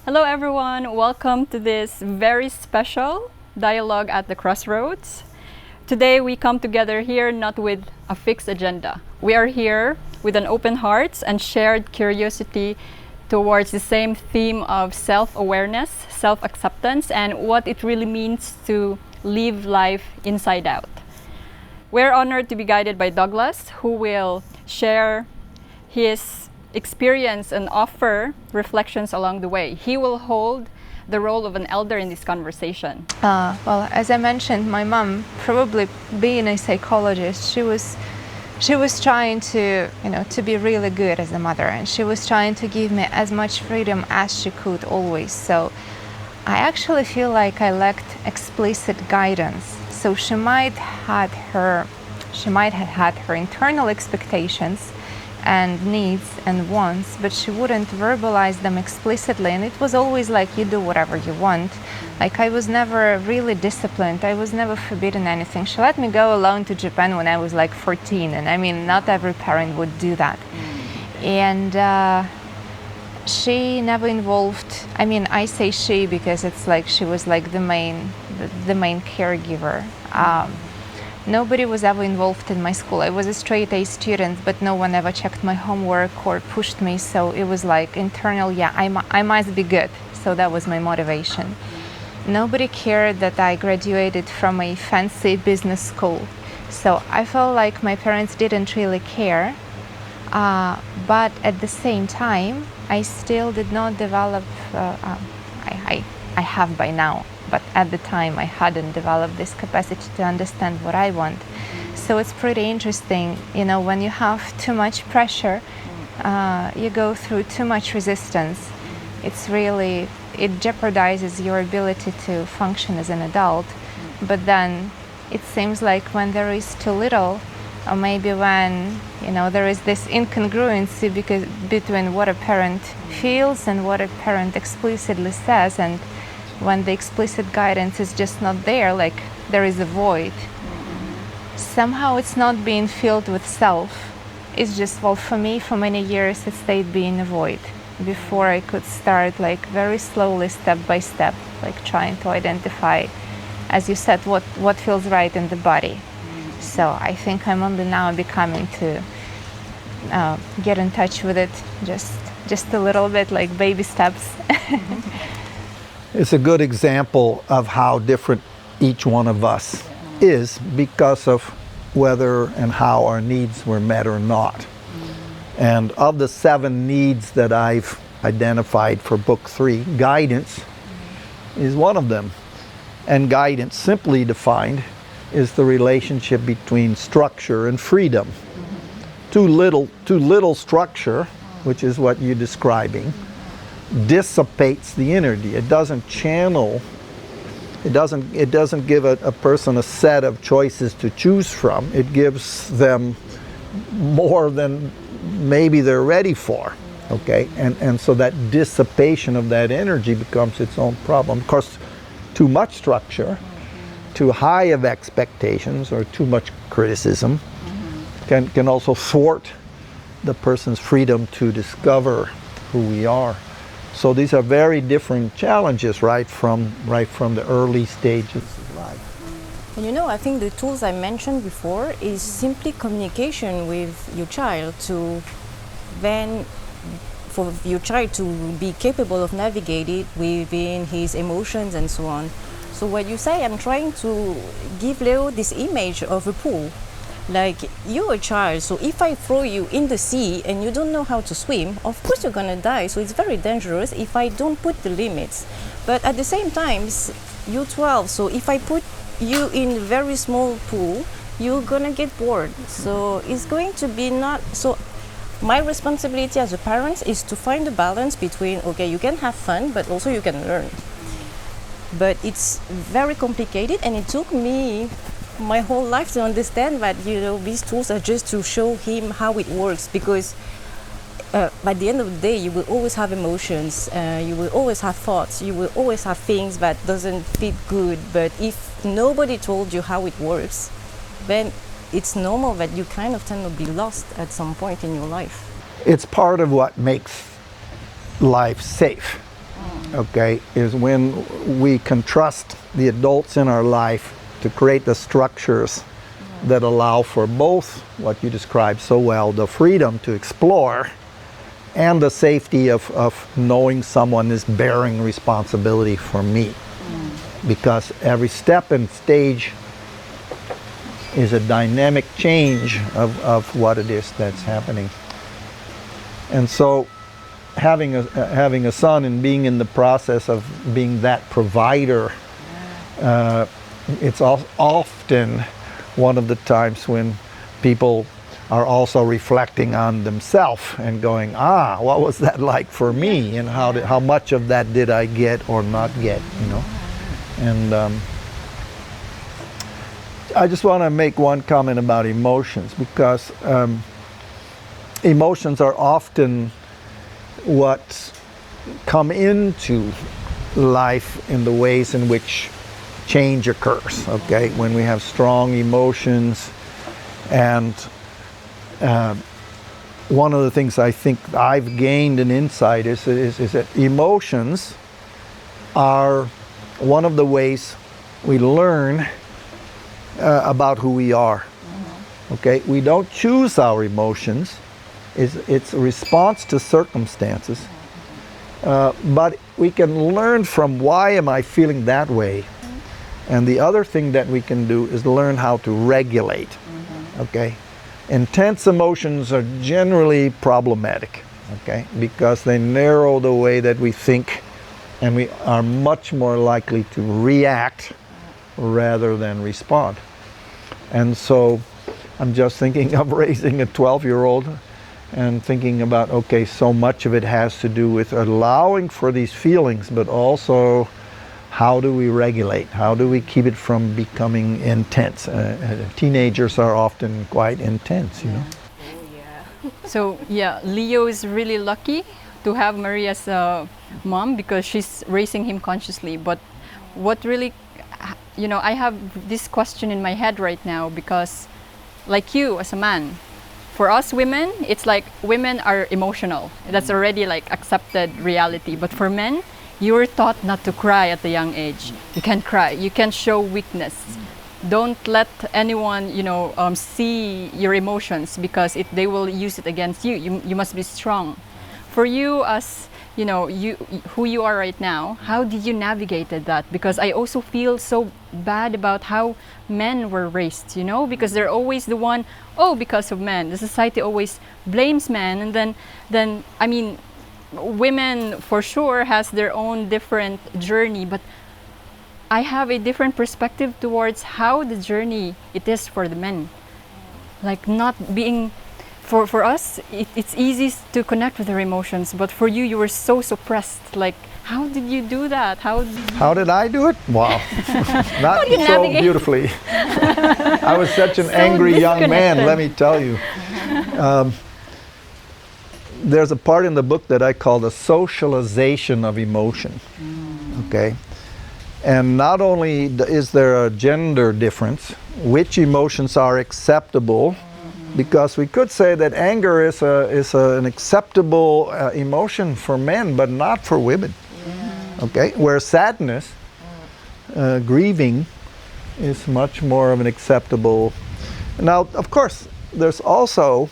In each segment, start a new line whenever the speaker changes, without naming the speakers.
Hello everyone, welcome to this very special dialogue at the Crossroads. Today we come together here not with a fixed agenda. We are here with an open heart and shared curiosity towards the same theme of self-awareness, self-acceptance, and what it really means to live life inside out. We're honored to be guided by Douglas, who will share his experience and offer reflections along the way. He will hold the role of an elder in this conversation.
Well, as I mentioned, my mom, probably being a psychologist, she was trying to, to be really good as a mother, and she was trying to give me as much freedom as she could always. So I actually feel like I lacked explicit guidance. So she might have had her internal expectations and needs and wants, but she wouldn't verbalize them explicitly, and it was always like, you do whatever you want. Like, I was never really disciplined, I was never forbidden anything. She let me go alone to Japan when I was like 14, and I mean, not every parent would do that. And she never involved, I mean, I say she because it's like she was like the main caregiver. Nobody was ever involved in my school. I was a straight A student, but no one ever checked my homework or pushed me. So it was like internal, I must be good. So that was my motivation. Nobody cared that I graduated from a fancy business school. So I felt like my parents didn't really care. But at the same time, I still did not develop, I have by now, but at the time I hadn't developed this capacity to understand what I want. So it's pretty interesting, when you have too much pressure, you go through too much resistance. It jeopardizes your ability to function as an adult. But then it seems like when there is too little, or maybe when there is this incongruency between what a parent feels and what a parent explicitly says, and when the explicit guidance is just not there, like there is a void. Somehow it's not being filled with self. It's just, well, for me, for many years, it stayed being a void before I could start, like, very slowly, step by step, like trying to identify, as you said, what feels right in the body. So I think I'm only now becoming to get in touch with it, just a little bit, like baby steps.
It's a good example of how different each one of us is because of whether and how our needs were met or not. And of the 7 needs that I've identified for book 3, guidance is one of them. And guidance, simply defined, is the relationship between structure and freedom. Too little structure, which is what you're describing, dissipates the energy. It doesn't channel, it doesn't give a person a set of choices to choose from. It gives them more than maybe they're ready for. Okay, and so that dissipation of that energy becomes its own problem. Of course, too much structure, too high of expectations, or too much criticism can also thwart the person's freedom to discover who we are. So these are very different challenges right from the early stages of life.
And I think the tools I mentioned before is simply communication with your child for your child to be capable of navigating within his emotions and so on. So what you say, I'm trying to give Leo this image of a pool. Like, you're a child, so if I throw you in the sea and you don't know how to swim, of course you're gonna die. So it's very dangerous if I don't put the limits. But at the same time, you're 12, so if I put you in a very small pool, you're gonna get bored. So it's going to be not so. My responsibility as a parent is to find a balance between, okay, you can have fun, but also you can learn. But it's very complicated, and it took me my whole life to understand that these tools are just to show him how it works, because by the end of the day you will always have emotions, you will always have thoughts, you will always have things that doesn't fit good. But if nobody told you how it works, then it's normal that you kind of tend to be lost at some point in your life.
It's part of what makes life safe. okay, is when we can trust the adults in our life to create the structures that allow for both what you described so well, the freedom to explore and the safety of knowing someone is bearing responsibility for me. Because every step and stage is a dynamic change of what it is that's happening. And so having a son and being in the process of being that provider, it's often one of the times when people are also reflecting on themselves and going, what was that like for me, and how much of that did I get or not get, you know? And I just want to make one comment about emotions, because emotions are often what come into life in the ways in which change occurs, okay? When we have strong emotions. And one of the things I think I've gained an insight is that emotions are one of the ways we learn about who we are. Okay, we don't choose our emotions. It's a response to circumstances. But we can learn from why am I feeling that way. And the other thing that we can do is learn how to regulate. Okay, intense emotions are generally problematic. Okay, because they narrow the way that we think, and we are much more likely to react rather than respond. And so I'm just thinking of raising a 12-year-old and thinking about, okay, so much of it has to do with allowing for these feelings, but also how do we regulate? How do we keep it from becoming intense? Teenagers are often quite intense, you know.
So yeah, Leo is really lucky to have Marie as a mom because she's raising him consciously. But what really, you know, I have this question in my head right now because, like you as a man, for us women, it's like women are emotional. That's already like accepted reality. But for men, you were taught not to cry at a young age. You can't cry. You can't show weakness. Don't let anyone, you know, see your emotions because they will use it against you. You must be strong. For you, as you know, who you are right now, how did you navigate that? Because I also feel so bad about how men were raised, you know, because they're always the one, because of men. The society always blames men, and then I mean, women for sure has their own different journey, but I have a different perspective towards how the journey it is for the men. Like not being, for us, it's easy to connect with our emotions, but for you, you were so suppressed. Like, how did you do that?
How did I do it? Wow, not so
navigate?
Beautifully. I was such an angry young man, let me tell you. There's a part in the book that I call the socialization of emotion. Okay, and not only is there a gender difference, which emotions are acceptable, because we could say that anger is an acceptable emotion for men, but not for women. Okay, where sadness, grieving, is much more of an acceptable. Now, of course, there's also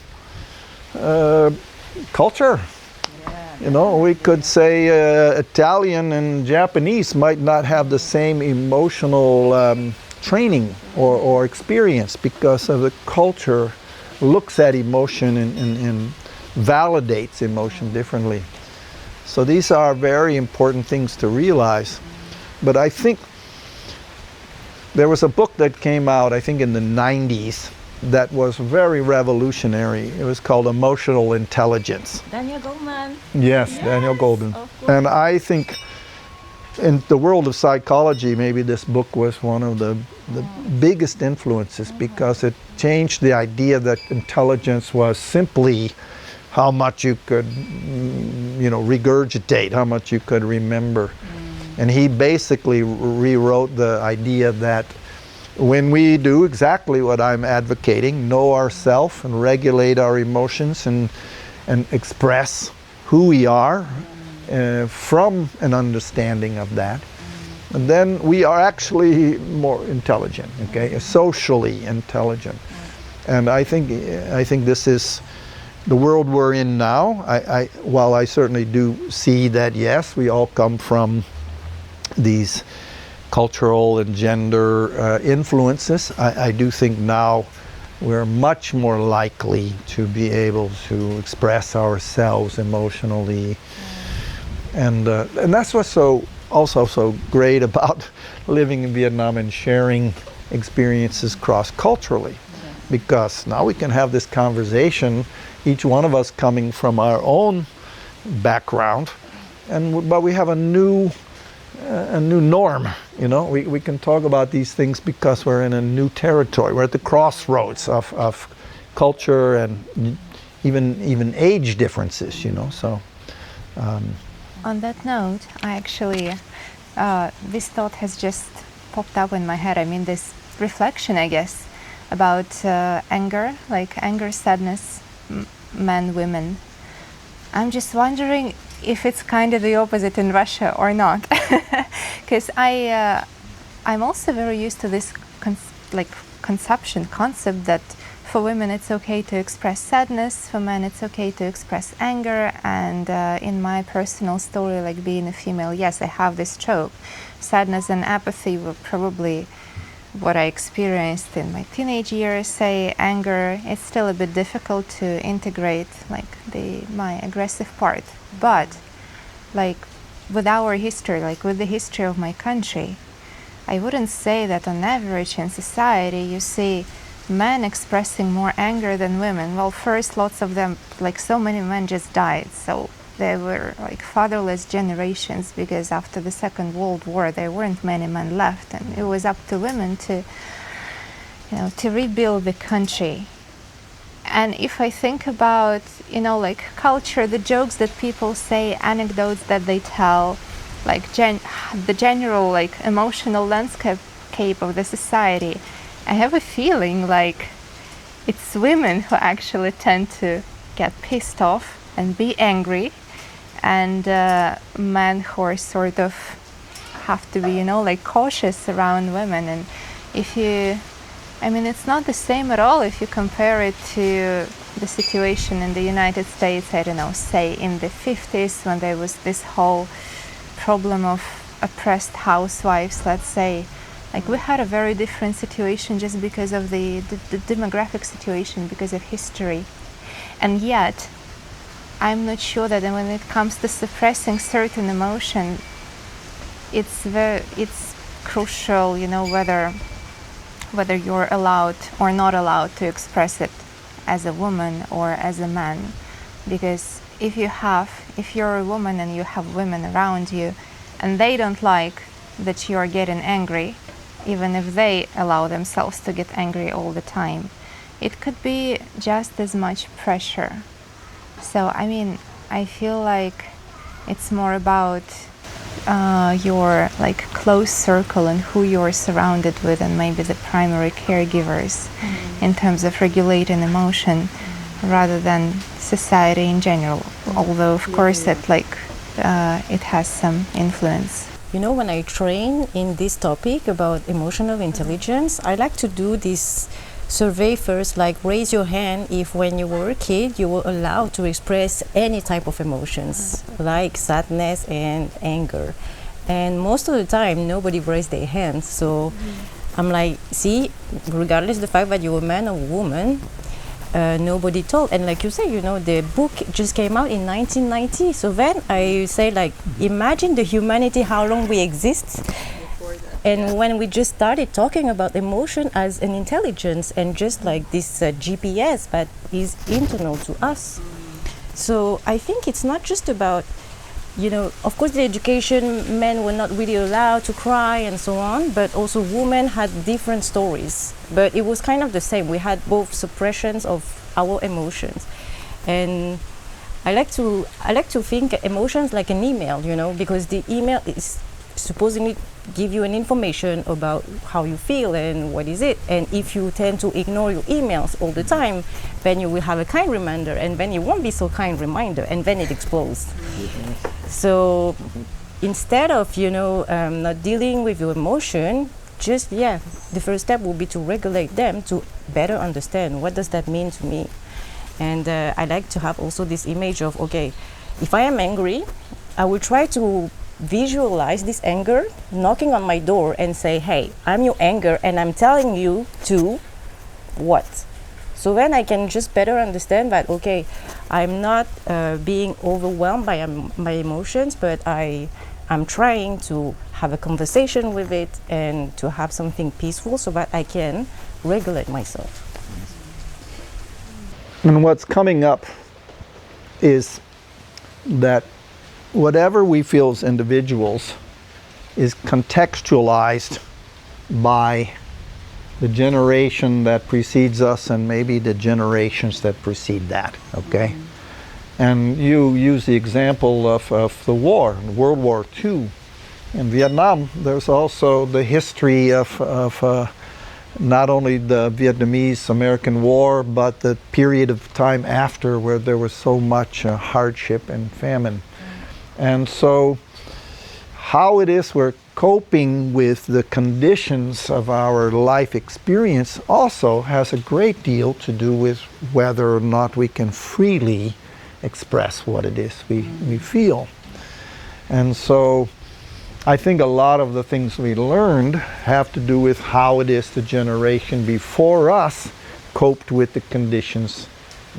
culture. You know, we could say Italian and Japanese might not have the same emotional training or experience because of the culture looks at emotion and validates emotion differently. So these are very important things to realize. But I think there was a book that came out, I think in the 90s, that was very revolutionary. It was called Emotional Intelligence.
Daniel Goleman.
Yes, Daniel Goleman. And I think in the world of psychology, maybe this book was one of the biggest influences because it changed the idea that intelligence was simply how much you could, you know, regurgitate, how much you could remember. And he basically rewrote the idea that when we do exactly what I'm advocating, know ourselves and regulate our emotions and express who we are from an understanding of that, and then we are actually more intelligent, okay, socially intelligent. And I think this is the world we're in now. While I certainly do see that, yes, we all come from these cultural and gender influences, I do think now we're much more likely to be able to express ourselves emotionally. And that's what's also so great about living in Vietnam and sharing experiences cross-culturally, because now we can have this conversation, each one of us coming from our own background, but we have a new norm. You know, we can talk about these things because we're in a new territory. We're at the crossroads of culture and even age differences. You know, so.
On that note, I actually, this thought has just popped up in my head. I mean, this reflection, I guess, about anger, like anger, sadness, men, women. I'm just wondering if it's kind of the opposite in Russia or not, because I'm also very used to this concept that for women it's okay to express sadness, for men it's okay to express anger, and in my personal story, like being a female, yes, I have this trope. Sadness and apathy were probably what I experienced in my teenage years. Say anger, it's still a bit difficult to integrate, like my aggressive part. But like with our history, like with the history of my country, I wouldn't say that on average in society you see men expressing more anger than women. Well, first, lots of them, like so many men just died, so they were like fatherless generations, because after the Second World War there weren't many men left, and it was up to women to, to rebuild the country. And if I think about, like culture, the jokes that people say, anecdotes that they tell, like the general like emotional landscape of the society, I have a feeling like it's women who actually tend to get pissed off and be angry, and men who are sort of have to be, like cautious around women. And it's not the same at all if you compare it to the situation in the United States, I don't know, say in the 50s, when there was this whole problem of oppressed housewives, let's say. Like we had a very different situation just because of the demographic situation, because of history. And yet, I'm not sure that when it comes to suppressing certain emotion, it's crucial, whether you're allowed or not allowed to express it as a woman or as a man. Because if you're a woman and you have women around you and they don't like that you're getting angry, even if they allow themselves to get angry all the time, it could be just as much pressure. So I feel like it's more about your like close circle and who you're surrounded with, and maybe the primary caregivers in terms of regulating emotion, rather than society in general. Although of course that it has some influence.
When I train in this topic about emotional intelligence, I like to do this survey first, like raise your hand if when you were a kid you were allowed to express any type of emotions, like sadness and anger. And most of the time nobody raised their hands. So I'm like, see, regardless of the fact that you're a man or woman, nobody told. And like you say, the book just came out in 1990. So then I say, like, imagine the humanity, how long we exist. And when we just started talking about emotion as an intelligence and just like this GPS that is internal to us. So I think it's not just about, of course the education, men were not really allowed to cry and so on, but also women had different stories. But it was kind of the same. We had both suppressions of our emotions. And I like to think emotions like an email, because the email is supposedly give you an information about how you feel and what is it. And if you tend to ignore your emails all the time, then you will have a kind reminder, and then it won't be so kind reminder, and then it explodes. So instead of not dealing with your emotion, just the first step will be to regulate them, to better understand what does that mean to me. And I like to have also this image of, okay, if I am angry, I will try to visualize this anger knocking on my door and say, hey, I'm your anger and I'm telling you to what? So then I can just better understand that, okay, I'm not being overwhelmed by my emotions, but I'm trying to have a conversation with it and to have something peaceful so that I can regulate myself.
And what's coming up is that whatever we feel as individuals is contextualized by the generation that precedes us and maybe the generations that precede that, okay? And you use the example of the war, World War II. In Vietnam, there's also the history of not only the Vietnamese-American War, but the period of time after where there was so much hardship and famine. And so how it is we're coping with the conditions of our life experience also has a great deal to do with whether or not we can freely express what it is we feel. And so I think a lot of the things we learned have to do with how it is the generation before us coped with the conditions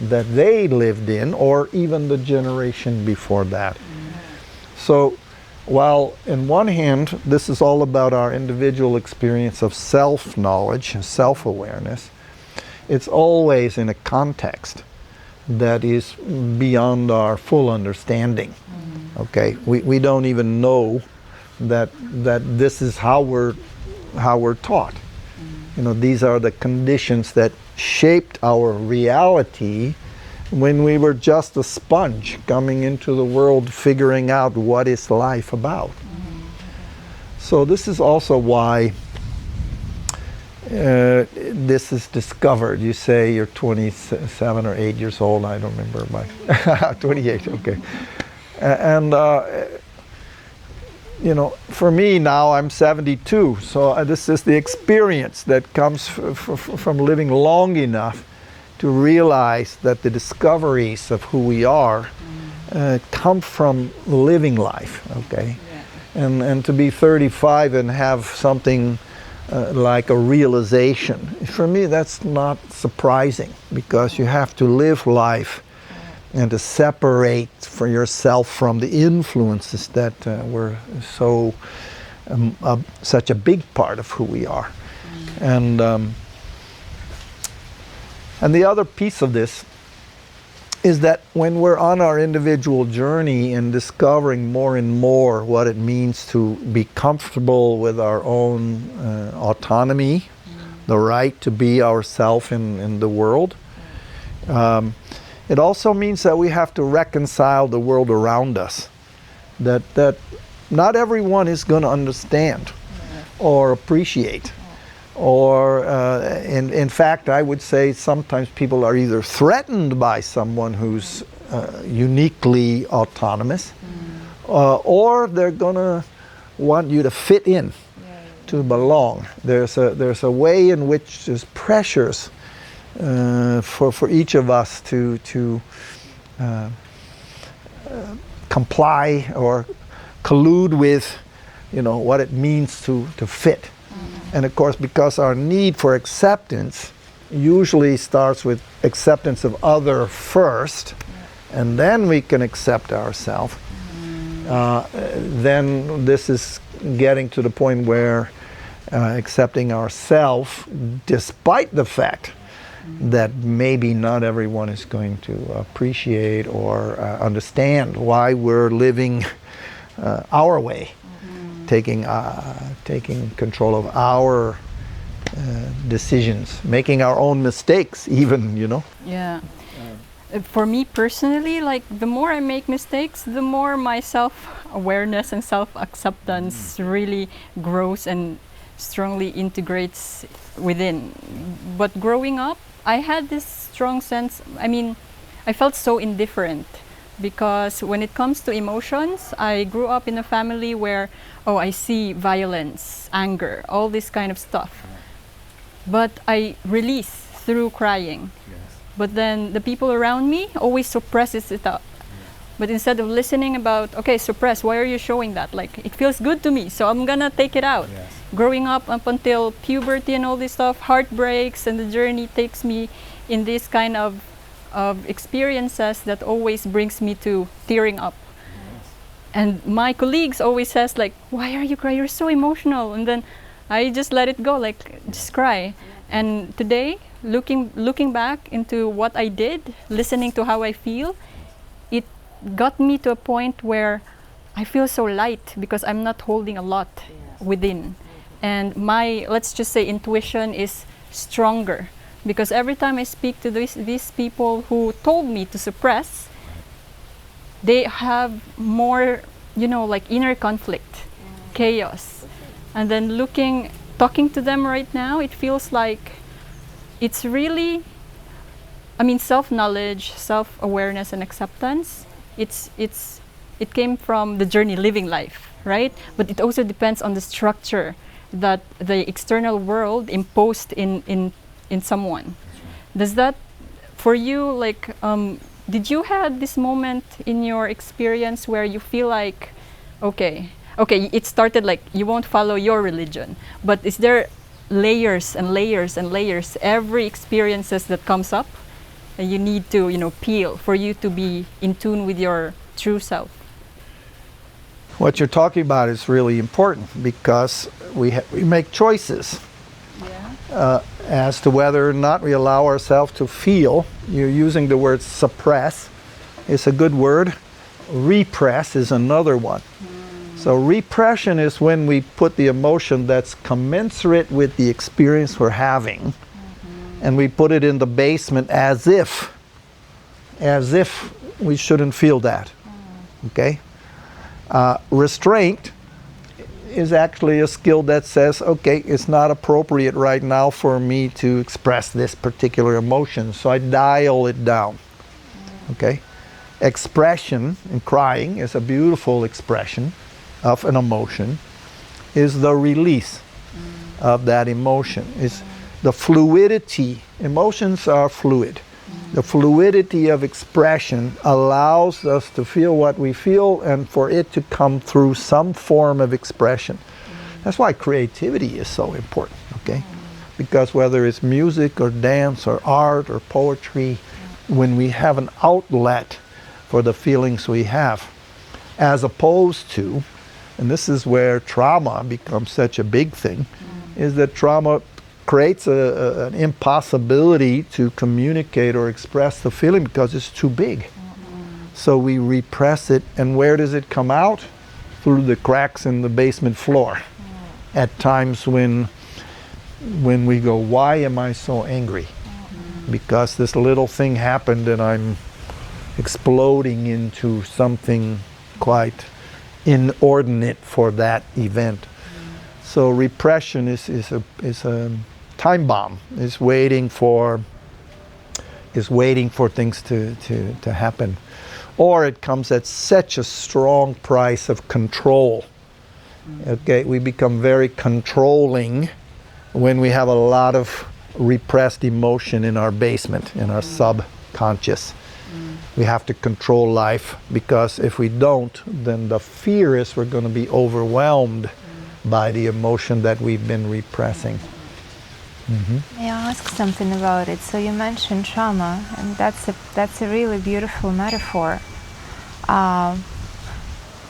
that they lived in, or even the generation before that. So while in one hand this is all about our individual experience of self-knowledge and self-awareness, it's always in a context that is beyond our full understanding. Okay, we don't even know that this is how we're taught. You know, these are the conditions that shaped our reality when we were just a sponge coming into the world, figuring out what is life about. So this is also why this is discovered. You say you're 27 or 8 years old. I don't remember my 28. Okay, and you know, for me now I'm 72. So this is the experience that comes from living long enough to realize that the discoveries of who we are come from living life. Okay, and to be 35 and have something like a realization, for me that's not surprising, because you have to live life and to separate for yourself from the influences that were so such a big part of who we are. And the other piece of this is that when we're on our individual journey and discovering more and more what it means to be comfortable with our own autonomy, the right to be ourselves in the world, it also means that we have to reconcile the world around us, that not everyone is going to understand or appreciate. Or in fact, I would say sometimes people are either threatened by someone who's uniquely autonomous, or they're gonna want you to fit in, to belong. There's a way in which there's pressures for each of us to comply or collude with, you know, what it means to fit. And of course, because our need for acceptance usually starts with acceptance of other first, and then we can accept ourselves, then this is getting to the point where accepting ourselves, despite the fact that maybe not everyone is going to appreciate or understand why we're living our way. Taking control of our decisions, making our own mistakes even, you know.
Yeah. For me personally, like, the more I make mistakes, the more my self-awareness and self-acceptance really grows and strongly integrates within. But growing up, I had this strong sense, I mean, I felt so indifferent because when it comes to emotions, I grew up in a family where, oh, I see violence, anger, all this kind of stuff. But I release through crying. But then the people around me always suppresses it out. But instead of listening about, okay, suppress, why are you showing that? Like, it feels good to me, so I'm gonna take it out. Growing up until puberty and all this stuff, heartbreaks, and the journey takes me in this kind of experiences that always brings me to tearing up. And my colleagues always says like, why are you crying? You're so emotional. And then I just let it go, like, just cry. And today, looking back into what I did, listening to how I feel, it got me to a point where I feel so light because I'm not holding a lot within. And my, let's just say, intuition is stronger, because every time I speak to these people who told me to suppress, they have more, you know, like inner conflict, chaos. And then talking to them right now, it feels like it's really, I mean, self-knowledge, self-awareness, and acceptance. It came from the journey living life, right? But it also depends on the structure that the external world imposed in someone. Does that, for you, like, did you have this moment in your experience where you feel like, okay, it started like you won't follow your religion, but is there layers and layers and layers, every experiences that comes up, and you need to, you know, peel for you to be in tune with your true self?
What you're talking about is really important, because we make choices as to whether or not we allow ourselves to feel. You're using the word suppress. It's a good word. Repress is another one. So repression is when we put the emotion that's commensurate with the experience we're having, and we put it in the basement as if we shouldn't feel that. Okay? Restraint is actually a skill that says, okay, it's not appropriate right now for me to express this particular emotion, so I dial it down. Okay? Expression, and crying is a beautiful expression of an emotion, is the release of that emotion. Is the fluidity. Emotions are fluid. The fluidity of expression allows us to feel what we feel and for it to come through some form of expression. That's why creativity is so important, okay? Because whether it's music or dance or art or poetry, when we have an outlet for the feelings we have, as opposed to, and this is where trauma becomes such a big thing, is that trauma creates an impossibility to communicate or express the feeling because it's too big. So we repress it, and where does it come out? Through the cracks in the basement floor. At times when we go, why am I so angry? Because this little thing happened and I'm exploding into something quite inordinate for that event. So repression is a time bomb. Is waiting for things to happen, or it comes at such a strong price of control. Okay, we become very controlling when we have a lot of repressed emotion in our basement, in our subconscious. We have to control life, because if we don't, then the fear is we're going to be overwhelmed by the emotion that we've been repressing.
May I ask something about it? So you mentioned trauma, and that's a really beautiful metaphor.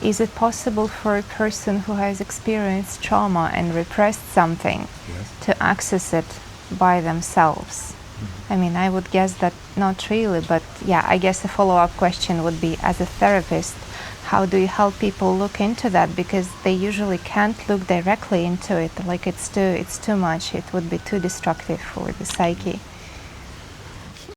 Is it possible for a person who has experienced trauma and repressed something to access it by themselves? I mean, I would guess that not really, but yeah, I guess a follow-up question would be, as a therapist, how do you help people look into that? Because they usually can't look directly into it, like it's too much, it would be too destructive for the psyche.